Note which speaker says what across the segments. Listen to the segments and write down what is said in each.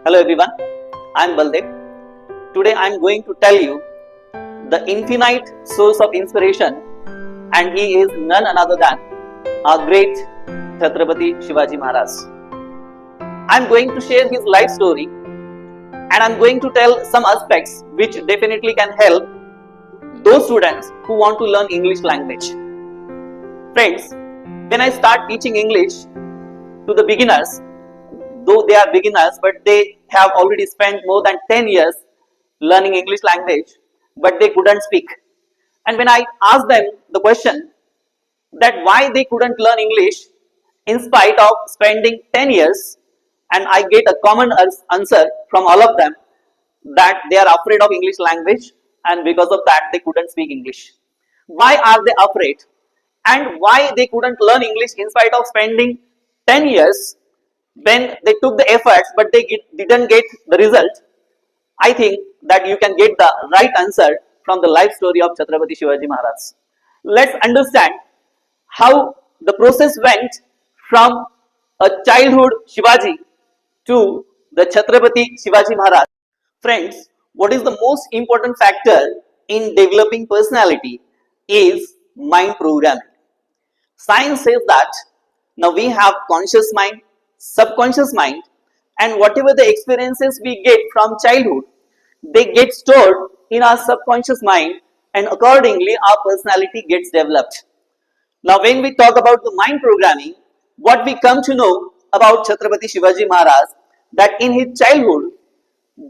Speaker 1: Hello everyone, I am Baldev. Today I am going to tell you the infinite source of inspiration, and he is none other than our great Chhatrapati Shivaji Maharaj. I am going to share his life story and I am going to tell some aspects which definitely can help those students who want to learn English language. Friends, when I start teaching English to the beginners, though they are beginners but they have already spent more than 10 years learning English language, but they couldn't speak. And when I asked them the question that why they couldn't learn English in spite of spending 10 years, and I get a common answer from all of them that they are afraid of English language and because of that they couldn't speak English. Why are they afraid? And why they couldn't learn English in spite of spending 10 years when they took the efforts but they didn't get the result? I think that you can get the right answer from the life story of Chhatrapati Shivaji Maharaj. Let's understand how the process went from a childhood Shivaji to the Chhatrapati Shivaji Maharaj. Friends, what is the most important factor in developing personality is mind programming. Science says that now we have conscious mind, subconscious mind, and whatever the experiences we get from childhood, they get stored in our subconscious mind, and accordingly our personality gets developed. Now when we talk about the mind programming, what we come to know about Chhatrapati Shivaji Maharaj, that in his childhood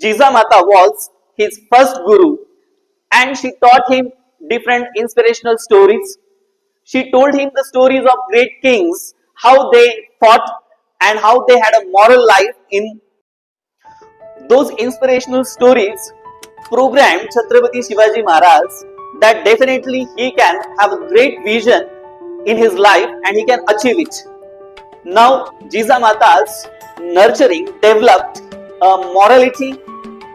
Speaker 1: Jijamata was his first guru and she taught him different inspirational stories. She told him the stories of great kings, how they fought and how they had a moral life. In those inspirational stories programmed Chhatrapati Shivaji Maharaj that definitely he can have a great vision in his life and he can achieve it. Now Jijamata's nurturing developed a morality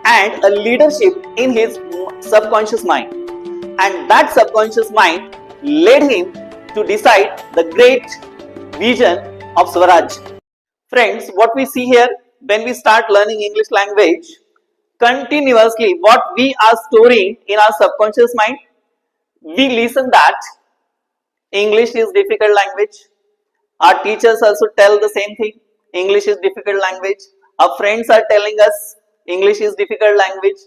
Speaker 1: and a leadership in his subconscious mind, and that subconscious mind led him to decide the great vision of Swaraj. Friends, what we see here when we start learning English language, continuously what we are storing in our subconscious mind, we listen that English is difficult language. Our teachers also tell the same thing. English is difficult language. Our friends are telling us English is difficult language.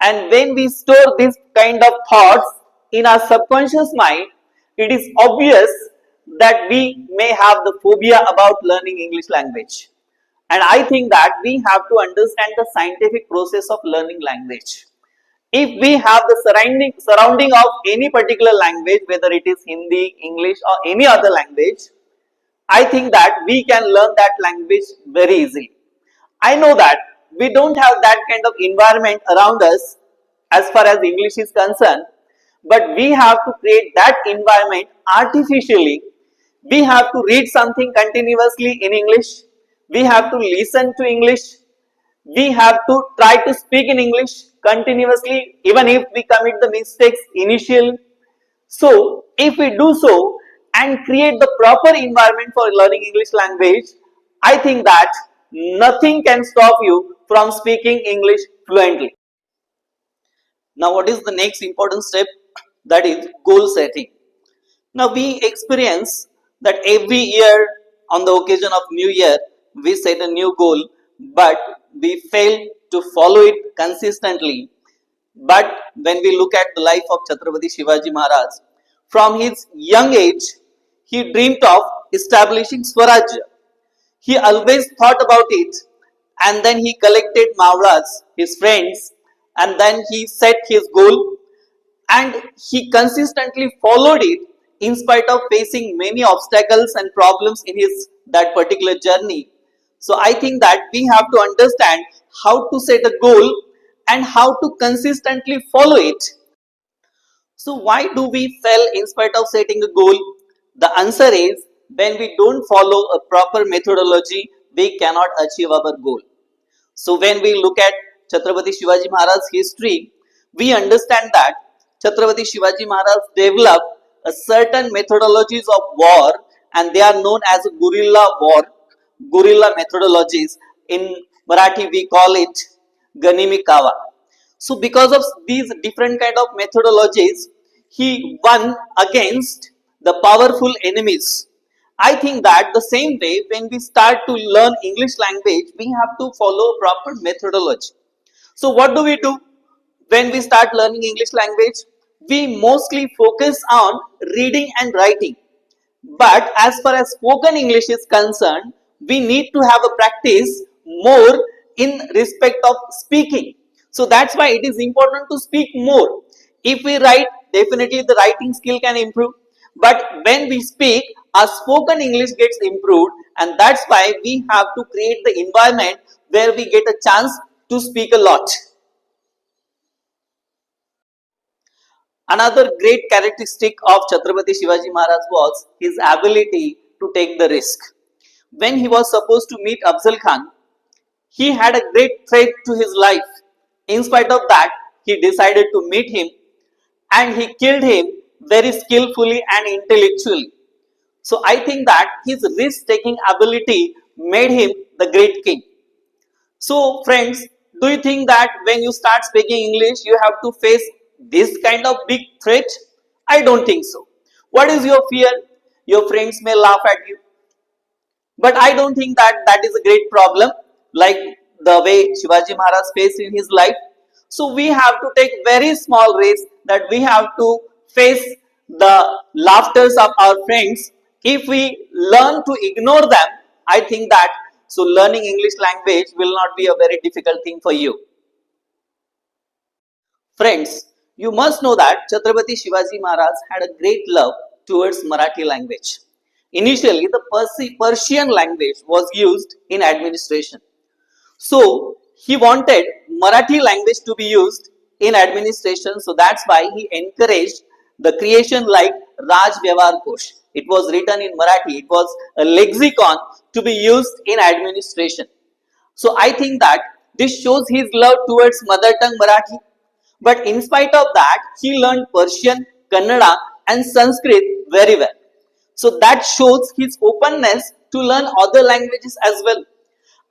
Speaker 1: And when we store this kind of thoughts in our subconscious mind, it is obvious that we may have the phobia about learning English language. And I think that we have to understand the scientific process of learning language. If we have the surrounding of any particular language, whether it is Hindi, English or any other language, I think that we can learn that language very easily. I know that we don't have that kind of environment around us as far as English is concerned, but we have to create that environment artificially. We have to read something continuously in English. We have to listen to English. We have to try to speak in English continuously, even if we commit the mistakes initially. So, if we do so and create the proper environment for learning English language, I think that nothing can stop you from speaking English fluently. Now, what is the next important step? That is goal setting. Now, we experience that every year on the occasion of New Year, we set a new goal, but we fail to follow it consistently. But when we look at the life of Chhatrapati Shivaji Maharaj, from his young age, he dreamed of establishing Swaraj. He always thought about it, and then he collected Mavras, his friends, and then he set his goal, and he consistently followed it in spite of facing many obstacles and problems in his that particular journey. So I think that we have to understand how to set a goal and how to consistently follow it. So why do we fail in spite of setting a goal? The answer is when we don't follow a proper methodology, we cannot achieve our goal. So when we look at Chhatrapati Shivaji Maharaj's history, we understand that Chhatrapati Shivaji Maharaj developed a certain methodologies of war, and they are known as guerrilla war, guerrilla methodologies in Marathi we call it Ganimi Kawa. So because of these different kind of methodologies, he won against the powerful enemies. I think that the same way when we start to learn English language, we have to follow proper methodology. So what do? When we start learning English language? We mostly focus on reading and writing. But as far as spoken English is concerned, we need to have a practice more in respect of speaking. So that's why it is important to speak more. If we write, definitely the writing skill can improve. But when we speak, our spoken English gets improved, and that's why we have to create the environment where we get a chance to speak a lot. Another great characteristic of Chhatrapati Shivaji Maharaj was his ability to take the risk. When he was supposed to meet Afzal Khan, he had a great threat to his life. In spite of that, he decided to meet him and he killed him very skillfully and intellectually. So I think that his risk taking ability made him the great king. So, friends, do you think that when you start speaking English, you have to face this kind of big threat? I don't think so. What is your fear? Your friends may laugh at you, but I don't think that that is a great problem like the way Shivaji Maharaj faced in his life. So, we have to take very small risks that we have to face the laughters of our friends. If we learn to ignore them, I think that so learning English language will not be a very difficult thing for you. Friends, you must know that Chhatrapati Shivaji Maharaj had a great love towards Marathi language. Initially, the Persian language was used in administration. So, he wanted Marathi language to be used in administration. So, that's why he encouraged the creation like Raj Vyavhar Kosh. It was written in Marathi. It was a lexicon to be used in administration. So, I think that this shows his love towards mother tongue Marathi. But in spite of that, he learned Persian, Kannada and Sanskrit very well. So that shows his openness to learn other languages as well.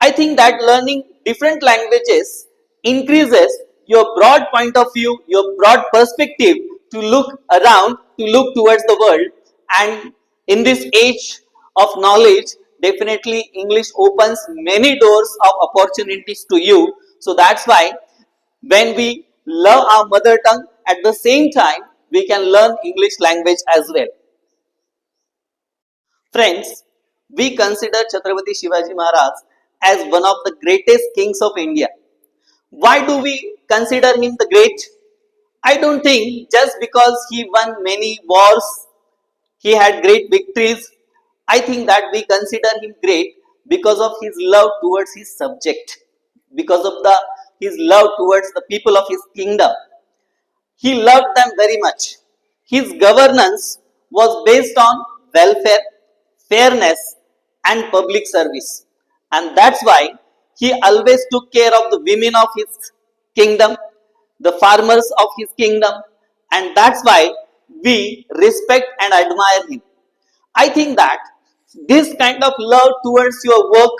Speaker 1: I think that learning different languages increases your broad point of view, your broad perspective to look around, to look towards the world. And in this age of knowledge, definitely English opens many doors of opportunities to you. So that's why when we love our mother tongue, at the same time, we can learn English language as well. Friends, we consider Chhatrapati Shivaji Maharaj as one of the greatest kings of India. Why do we consider him the great? I don't think just because he won many wars, he had great victories. I think that we consider him great because of his love towards his subject, because of his love towards the people of his kingdom. He loved them very much. His governance was based on welfare, fairness, and public service. And that's why he always took care of the women of his kingdom, the farmers of his kingdom, and that's why we respect and admire him. I think that this kind of love towards your work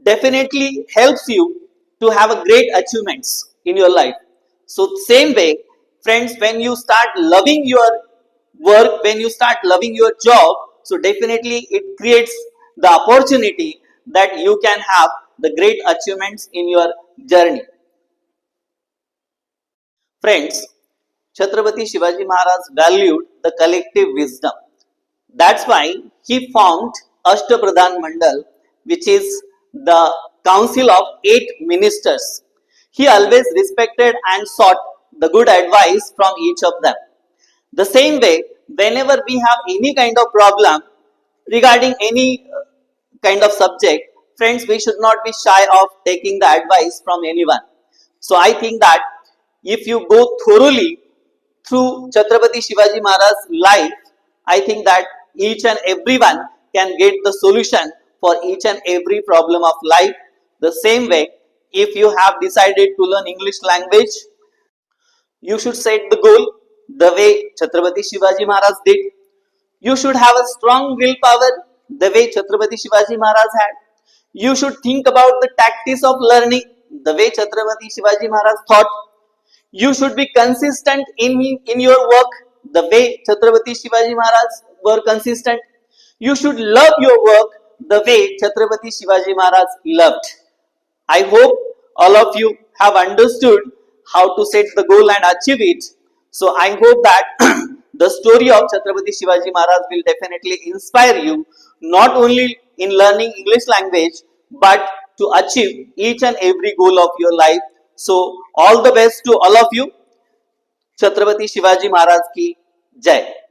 Speaker 1: definitely helps you to have a great achievements in your life. So same way, friends, when you start loving your work, when you start loving your job, so definitely it creates the opportunity that you can have the great achievements in your journey. Friends, Chhatrapati Shivaji Maharaj valued the collective wisdom. That's why he formed Ashtapradhan Mandal, which is the council of 8 ministers. He always respected and sought the good advice from each of them. The same way, whenever we have any kind of problem regarding any kind of subject, friends, we should not be shy of taking the advice from anyone. So I think that if you go thoroughly through Chhatrapati Shivaji Maharaj's life, I think that each and everyone can get the solution for each and every problem of life. The same way, if you have decided to learn English language, you should set the goal the way Chhatrapati Shivaji Maharaj did. You should have a strong willpower the way Chhatrapati Shivaji Maharaj had. You should think about the tactics of learning, the way Chhatrapati Shivaji Maharaj thought. You should be consistent in your work, the way Chhatrapati Shivaji Maharaj were consistent. You should love your work the way Chhatrapati Shivaji Maharaj loved. I hope all of you have understood how to set the goal and achieve it. So I hope that the story of Chhatrapati Shivaji Maharaj will definitely inspire you not only in learning English language but to achieve each and every goal of your life. So all the best to all of you. Chhatrapati Shivaji Maharaj ki Jai.